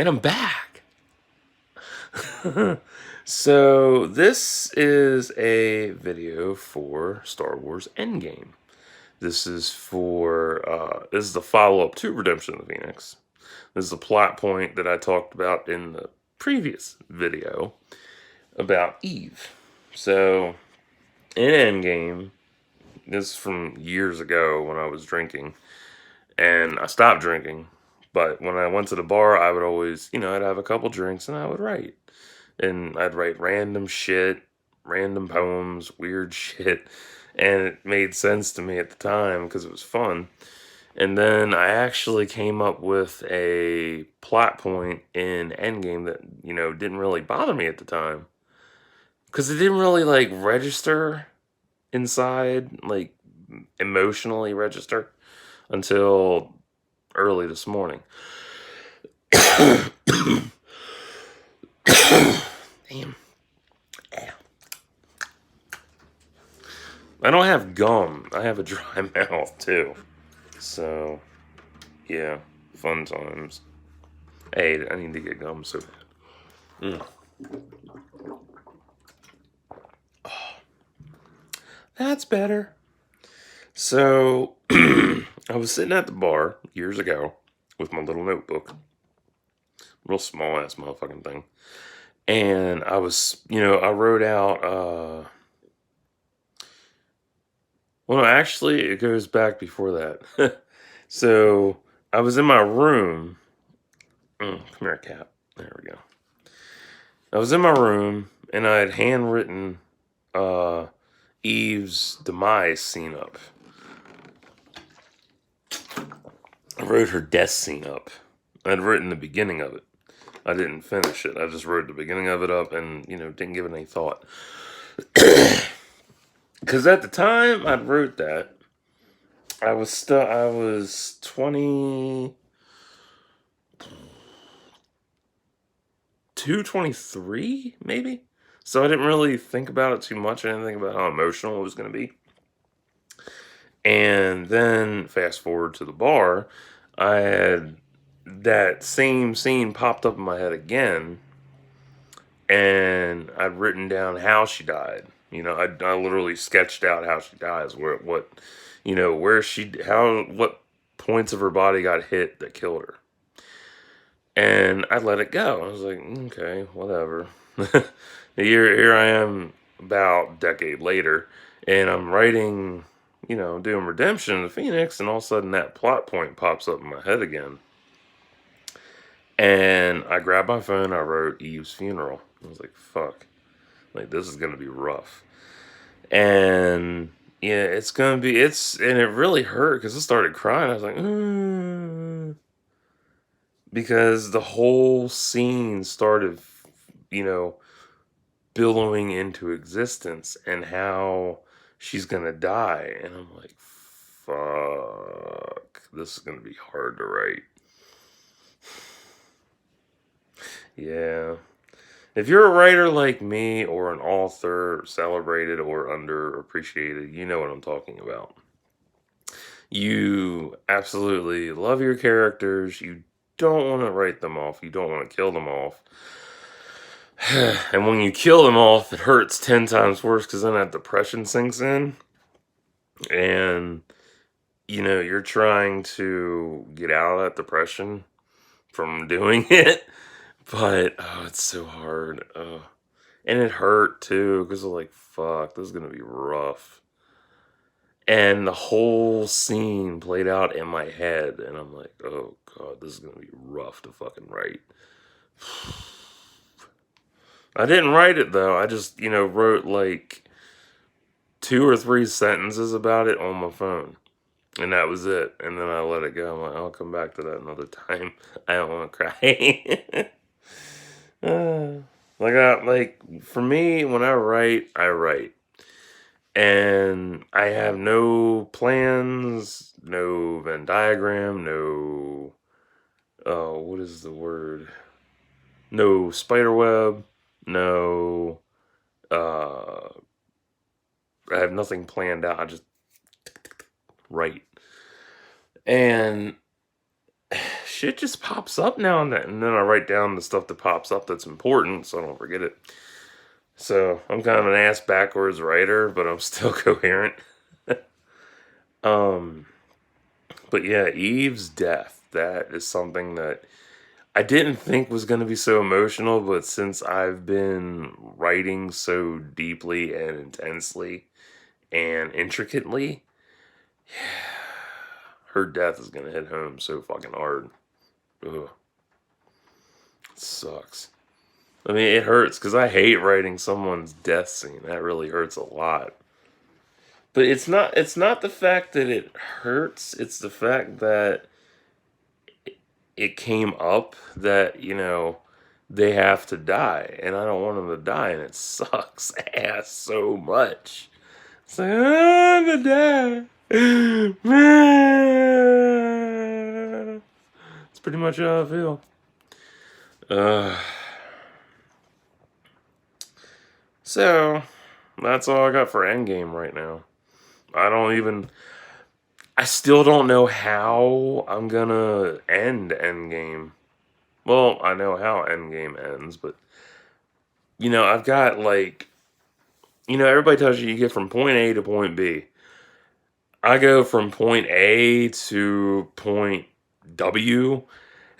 And I'm back. So this is a video for Star Wars Endgame. This is the follow-up to Redemption of the Phoenix. This is a plot point that I talked about in the previous video about Eve. So in Endgame, this is from years ago when I was drinking, and I stopped drinking. But when I went to the bar, I would always, I'd have a couple drinks and I would write. And I'd write random shit, random poems, weird shit. And it made sense to me at the time because it was fun. And then I actually came up with a plot point in Endgame that, didn't really bother me at the time. Because it didn't really, like, register inside, like, emotionally register until early this morning. Damn. I don't have gum. I have a dry mouth too. So, yeah, fun times. Hey, I need to get gum so bad. Oh, that's better. So, I was sitting at the bar years ago with my little notebook. Real small ass motherfucking thing. And I was, I wrote out, well, no, actually, it goes back before that. So, I was in my room. Come here, cat. There we go. I was in my room, and I had handwritten Eve's demise scene up. I wrote her death scene up. I'd written the beginning of it. I didn't finish it. I just wrote the beginning of it up and, didn't give it any thought. Because at the time I wrote that, I was 23, maybe? So I didn't really think about it too much. I didn't think about how emotional it was going to be. And then, fast forward to the bar, I had that same scene popped up in my head again. And I'd written down how she died. I literally sketched out how she dies, what points of her body got hit that killed her. And I let it go. I was like, okay, whatever. Here I am about a decade later, and I'm writing, doing Redemption of the Phoenix, and all of a sudden that plot point pops up in my head again. And I grabbed my phone, I wrote Eve's funeral. I was like, fuck. Like, this is going to be rough. And yeah, and it really hurt because I started crying. I was like, because the whole scene started, billowing into existence and how she's going to die. And I'm like, fuck, this is going to be hard to write. Yeah. If you're a writer like me or an author, celebrated or underappreciated, you know what I'm talking about. You absolutely love your characters. You don't want to write them off. You don't want to kill them off. And when you kill them off, it hurts 10 times worse because then that depression sinks in. And, you're trying to get out of that depression from doing it. But, oh, it's so hard. And it hurt too, because I'm like, fuck, this is going to be rough. And the whole scene played out in my head. And I'm like, oh, God, this is going to be rough to fucking write. I didn't write it, though. I just, wrote like 2 or 3 sentences about it on my phone. And that was it. And then I let it go. I'm like, I'll come back to that another time. I don't want to cry. For me, when I write, I write. And I have no plans, no Venn diagram, no, what is the word? No spider web, no, I have nothing planned out. I just write. And shit just pops up now and then I write down the stuff that pops up that's important so I don't forget it. So I'm kind of an ass backwards writer, but I'm still coherent. um, but yeah, Eve's death. That is something that I didn't think was going to be so emotional, but since I've been writing so deeply and intensely and intricately, her death is going to hit home so fucking hard. Ugh. It sucks. I mean, it hurts because I hate writing someone's death scene. That really hurts a lot. But it's not the fact that it hurts, it's the fact that it came up that, they have to die. And I don't want them to die, and it sucks ass so much. It's like, I'm gonna die. It's pretty much how I feel. So, that's all I got for Endgame right now. I still don't know how I'm gonna end Endgame. Well, I know how Endgame ends, but I've got everybody tells you get from point A to point B. I go from point A to point W.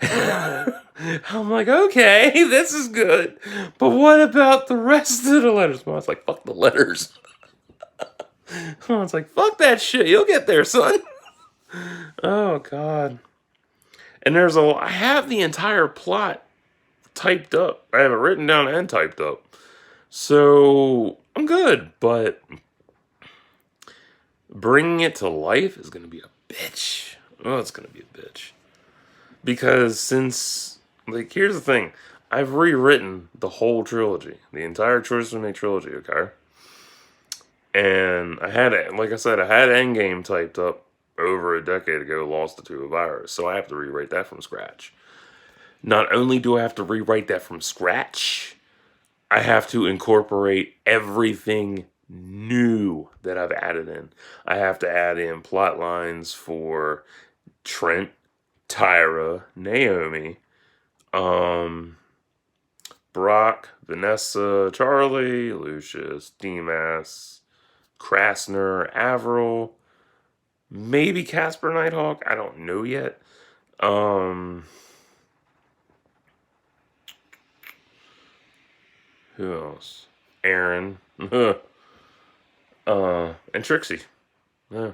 I'm like, okay, this is good. But what about the rest of the letters? Well, it's like, fuck the letters. It's like, fuck that shit. You'll get there, son. Oh, God. And I have the entire plot typed up. I have it written down and typed up. So, I'm good. But bringing it to life is going to be a bitch. Oh, it's going to be a bitch. Because here's the thing. I've rewritten the whole trilogy. The entire Choice to Make trilogy, okay? And I had it, like I said, I had Endgame typed up over a decade ago, lost it to a virus. So I have to rewrite that from scratch. Not only do I have to rewrite that from scratch, I have to incorporate everything new that I've added in. I have to add in plot lines for Trent, Tyra, Naomi, Brock, Vanessa, Charlie, Lucius, Demas, Krasner, Avril, maybe Casper Nighthawk. I don't know yet. Who else? Aaron. And Trixie. Yeah.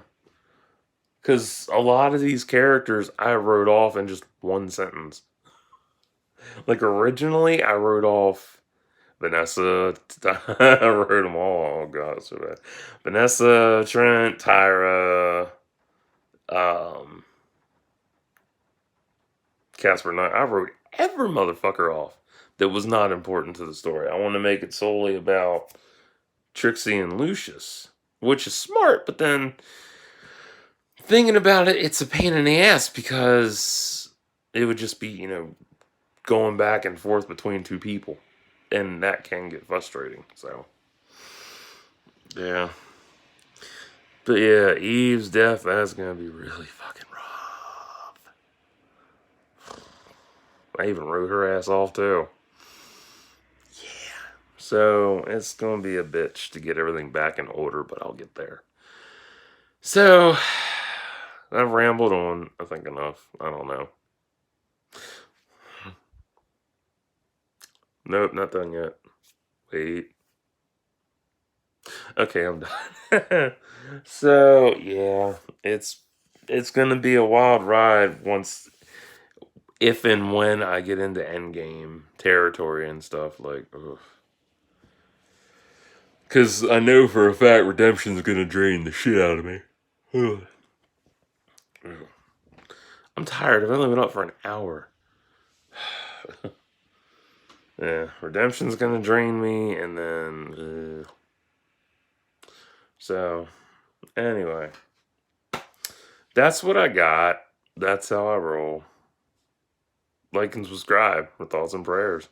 Because a lot of these characters I wrote off in just one sentence. Like originally, I wrote off Vanessa. I wrote them all. Oh god, so bad. Vanessa, Trent, Tyra, Casper Knight. I wrote every motherfucker off that was not important to the story. I want to make it solely about Trixie and Lucius, which is smart, but then thinking about it, it's a pain in the ass because it would just be, going back and forth between two people. And that can get frustrating. So, yeah. But yeah, Eve's death, that's going to be really fucking rough. I even wrote her ass off too. Yeah. So, it's going to be a bitch to get everything back in order, but I'll get there. So, I've rambled on, I think, enough. I don't know. Nope, not done yet. Wait. Okay, I'm done. So, yeah, it's gonna be a wild ride if and when I get into Endgame territory and stuff, like, because I know for a fact Redemption's gonna drain the shit out of me. I'm tired. I've only been up for an hour. Yeah, Redemption's gonna drain me, and then so anyway, that's what I got. That's how I roll. Like and subscribe for thoughts and prayers.